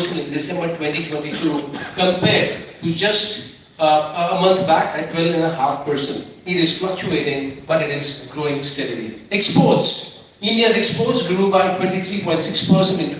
in December 2022 compared to just a month back at 12.5%. It is fluctuating, but it is growing steadily. Exports. India's exports grew by 23.6% in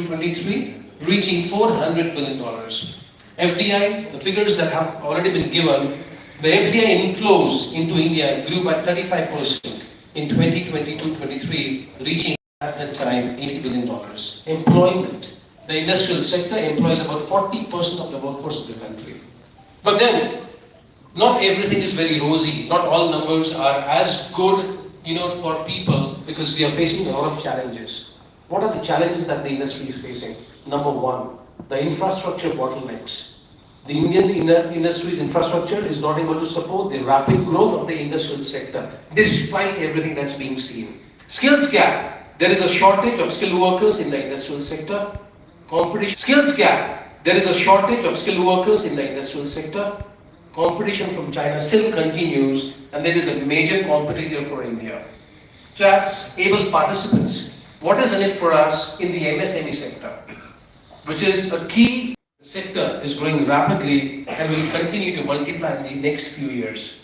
22-23, reaching $400 billion. FDI, the figures that have already been given, the FDI inflows into India grew by 35% in 2022-23, reaching at that time $80 billion. Employment. The industrial sector employs about 40% of the workforce of the country. But then, not everything is very rosy. Not all numbers are as good, for people, because we are facing a lot of challenges. What are the challenges that the industry is facing? Number one, the infrastructure bottlenecks. The Indian industry's infrastructure is not able to support the rapid growth of the industrial sector, despite everything that's being seen. Skills gap. There is a shortage of skilled workers in the industrial sector. Competition. Skills gap. There is a shortage of skilled workers in the industrial sector. Competition from China still continues, and there is a major competitor for India. So as able participants, what is in it for us in the MSME sector, which is a key sector, is growing rapidly and will continue to multiply in the next few years.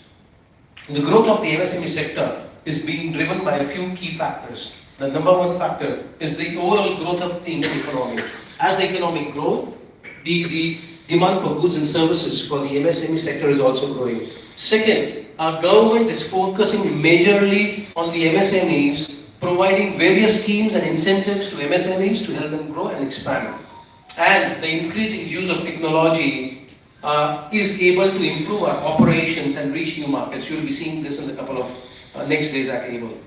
The growth of the MSME sector is being driven by a few key factors. The number one factor is the overall growth of the Indian economy. As the economic growth, the demand for goods and services for the MSME sector is also growing. Second, our government is focusing majorly on the MSMEs, providing various schemes and incentives to MSMEs to help them grow and expand. And the increasing use of technology is able to improve our operations and reach new markets. You'll be seeing this in a couple of next days at ABLE.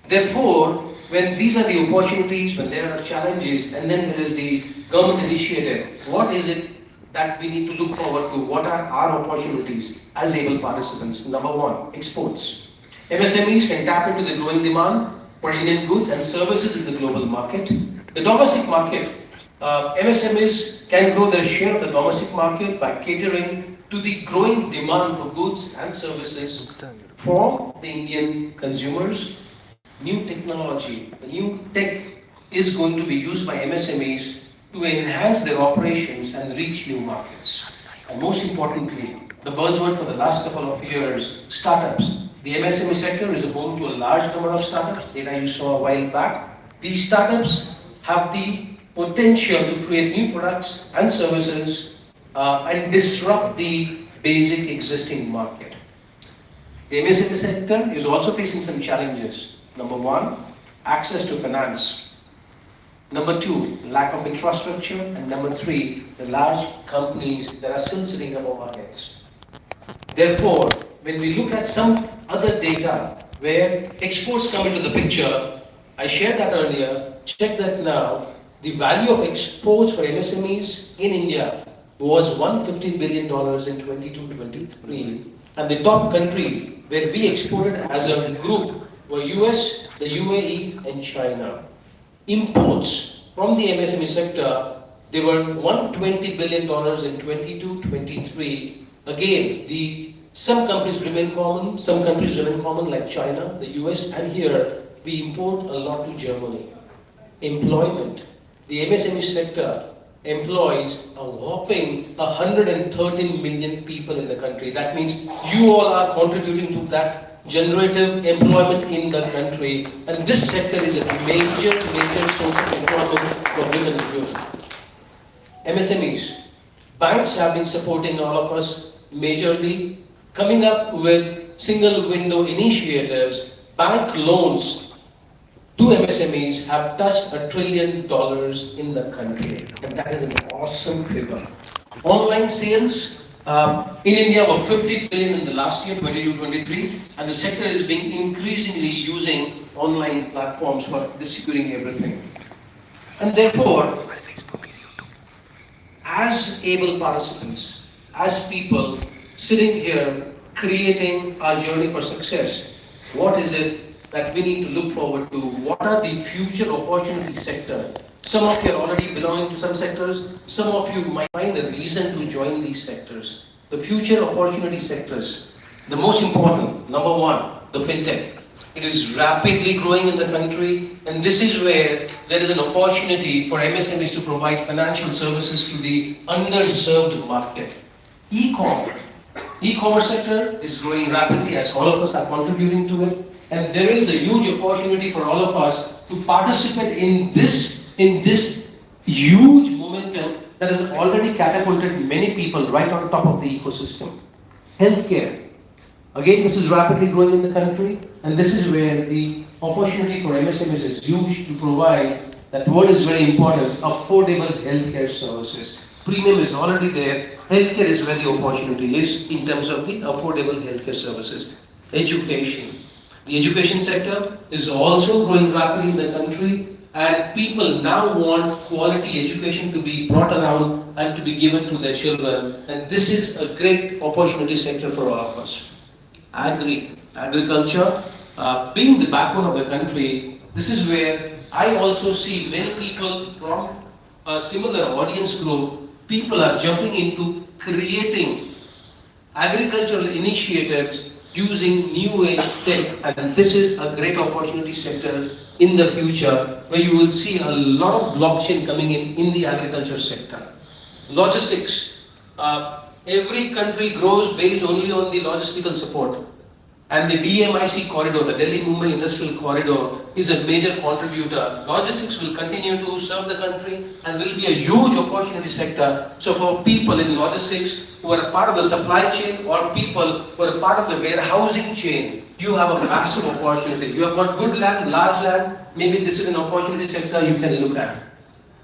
Therefore, when these are the opportunities, when there are challenges, and then there is the government initiative, what is it that we need to look forward to? What are our opportunities as ABLE participants? Number one, exports. MSMEs can tap into the growing demand for Indian goods and services in the global market. The domestic market, MSMEs can grow their share of the domestic market by catering to the growing demand for goods and services from the Indian consumers. New technology, the new tech is going to be used by MSMEs to enhance their operations and reach new markets. And most importantly, the buzzword for the last couple of years, startups. The MSME sector is home to a large number of startups, data you saw a while back. These startups have the potential to create new products and services and disrupt the basic existing market. The MSME sector is also facing some challenges. Number one, access to finance. Number two, lack of infrastructure. And number three, the large companies that are still sitting in our markets. Therefore, when we look at some other data where exports come into the picture, I shared that earlier, check that now. The value of exports for MSMEs in India was $115 billion in 22-23, and the top country where we exported as a group were US, the UAE, and China. Imports from the MSME sector, they were $120 billion in 22-23. Again, some countries remain common, some countries remain common like China, the US, and here we import a lot to Germany. Employment. The MSME sector employs a whopping 113 million people in the country. That means you all are contributing to that generative employment in the country, and this sector is a major source of employment for women and youth. MSMEs. Banks have been supporting all of us majorly, coming up with single window initiatives. Bank loans to MSMEs have touched $1 trillion in the country, and that is an awesome figure. Online sales in India were 50 billion in the last year, 22-23, and the sector is being increasingly using online platforms for distributing everything. And therefore, as ABLE participants, as people sitting here creating our journey for success, what is it that we need to look forward to? What are the future opportunity sector? Some of you are already belonging to some sectors. Some of you might find a reason to join these sectors. The future opportunity sectors. The most important, number one, the fintech. It is rapidly growing in the country, and this is where there is an opportunity for MSMEs to provide financial services to the underserved market. E-commerce. E-commerce sector is growing rapidly as all of us are contributing to it, and there is a huge opportunity for all of us to participate in this huge momentum that has already catapulted many people right on top of the ecosystem. Healthcare. Again, this is rapidly growing in the country, and this is where the opportunity for MSMEs is huge to provide, that word is very important, affordable healthcare services. Premium is already there, healthcare is where the opportunity is in terms of the affordable healthcare services. Education. The education sector is also growing rapidly in the country, and people now want quality education to be brought around and to be given to their children, and this is a great opportunity sector for all of us. Agriculture, being the backbone of the country, this is where I also see many people from a similar audience group. People are jumping into creating agricultural initiatives using new age tech, and this is a great opportunity sector in the future where you will see a lot of blockchain coming in the agriculture sector. Logistics. Every country grows based only on the logistical support. And the DMIC corridor, the Delhi-Mumbai Industrial Corridor, is a major contributor. Logistics will continue to serve the country and will be a huge opportunity sector. So for people in logistics who are a part of the supply chain or people who are a part of the warehousing chain, you have a massive opportunity. You have got good land, large land, maybe this is an opportunity sector you can look at.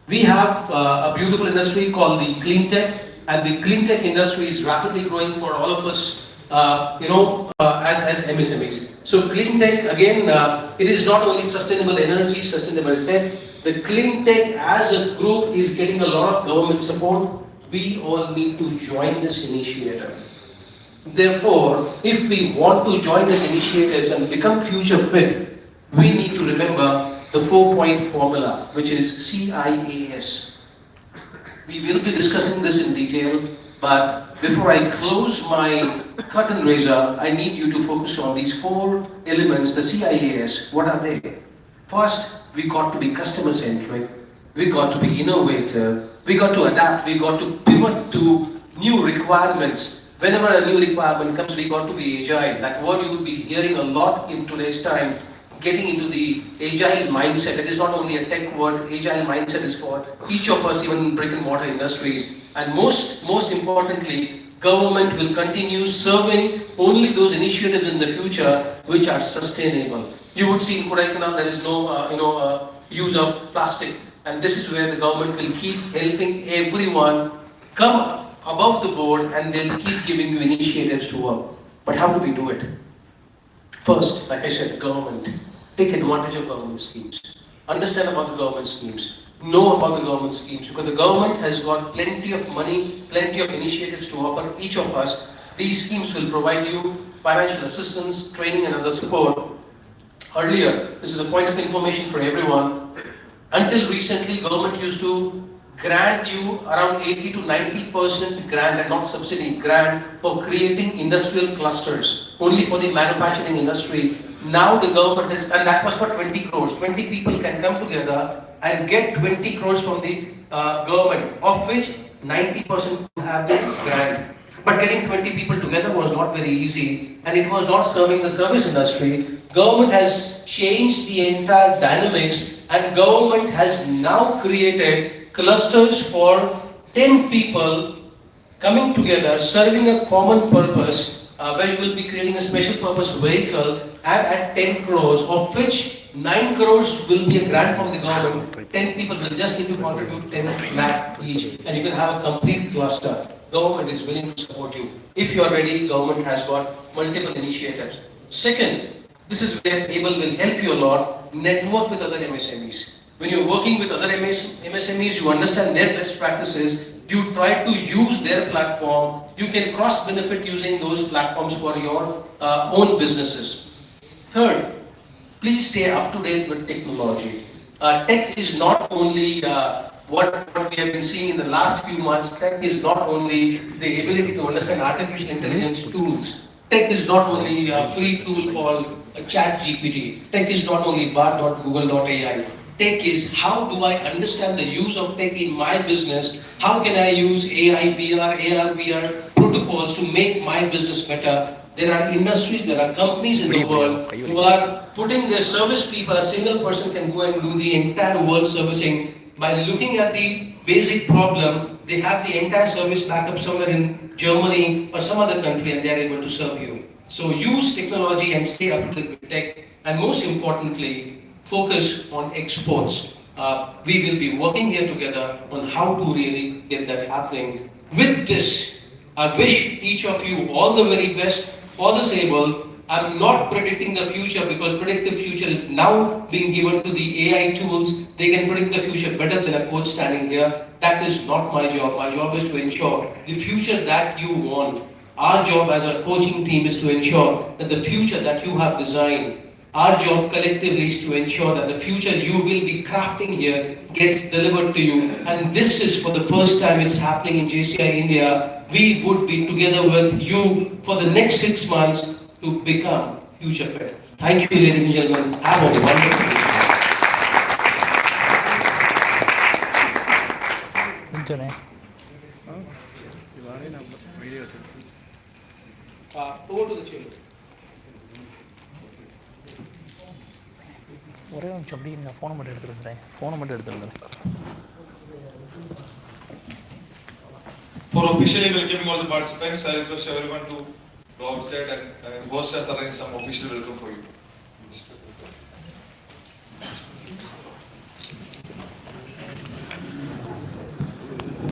We have a beautiful industry called the clean tech, and the clean tech industry is rapidly growing for all of us. As MSMEs. So clean tech, again, it is not only sustainable energy, sustainable tech. The clean tech as a group is getting a lot of government support. We all need to join this initiative. Therefore, if we want to join these initiatives and become future fit, we need to remember the 4-point formula, which is CIAS. We will be discussing this in detail, but before I close my curtain raiser, I need you to focus on these 4 elements, the CIAS. What are they? First, we got to be customer-centric, we got to be innovative, we got to adapt, we got to pivot to new requirements. Whenever a new requirement comes, we got to be agile. That word you will be hearing a lot in today's time, getting into the agile mindset. It is not only a tech word, agile mindset is for each of us, even in brick and mortar industries. And most importantly, government will continue serving only those initiatives in the future which are sustainable. You would see in Kodaikanal there is no use of plastic, and this is where the government will keep helping everyone come above the board, and they'll keep giving you initiatives to work. But how do we do it? First, like I said, government. Take advantage of government schemes. Understand about the government schemes. Know about the government schemes, because the government has got plenty of money, plenty of initiatives to offer each of us. These schemes will provide you financial assistance, training and other support. Earlier, this is a point of information for everyone, until recently government used to grant you around 80 to 90% grant, and not subsidy, grant for creating industrial clusters, only for the manufacturing industry. Now the government has, and that was for 20 crores. 20 people can come together and get 20 crores from the government, of which 90% have the grant. But getting 20 people together was not very easy, and it was not serving the service industry. Government has changed the entire dynamics, and government has now created clusters for 10 people coming together, serving a common purpose, where you will be creating a special purpose vehicle, and at 10 crores, of which 9 crores will be a grant from the government. 10 people will just need to contribute 10 lakh each, and you can have a complete cluster. Government is willing to support you. If you are ready, government has got multiple initiatives. Second, this is where ABLE will help you a lot, network with other MSMEs. When you're working with other MSMEs, you understand their best practices, you try to use their platform, you can cross-benefit using those platforms for your own businesses. Third, please stay up to date with technology. Tech is not only what we have been seeing in the last few months. Tech is not only the ability to understand artificial intelligence tools. Tech is not only a free tool called a chat GPT. Tech is not only bard.google.ai. Tech is how do I understand the use of tech in my business? How can I use AI, VR, AR, VR protocols to make my business better? There are industries, there are companies in the world who are putting their service fee for a single person can go and do the entire world servicing. By looking at the basic problem, they have the entire service backup somewhere in Germany or some other country and they are able to serve you. So use technology and stay up to date with tech, and most importantly, focus on exports. We will be working here together on how to really get that happening. With this, I wish each of you all the very best for this able. I'm not predicting the future because predictive future is now being given to the AI tools. They can predict the future better than a coach standing here. That is not my job. My job is to ensure the future that you want. Our job as a coaching team is to ensure that the future that you have designed, our job collectively is to ensure that the future you will be crafting here gets delivered to you. And this is for the first time it's happening in JCI India. We would be together with you for the next 6 months to become future fit. Thank you, ladies and gentlemen. Have a wonderful day. Over to the chamber. ஒரே நிமிஷம் அப்படி நான் ஃபோனை மட்டும் எடுத்துருந்தேன். For officially welcoming all the participants, I request everyone to go outside and host us arrange some official welcome for you.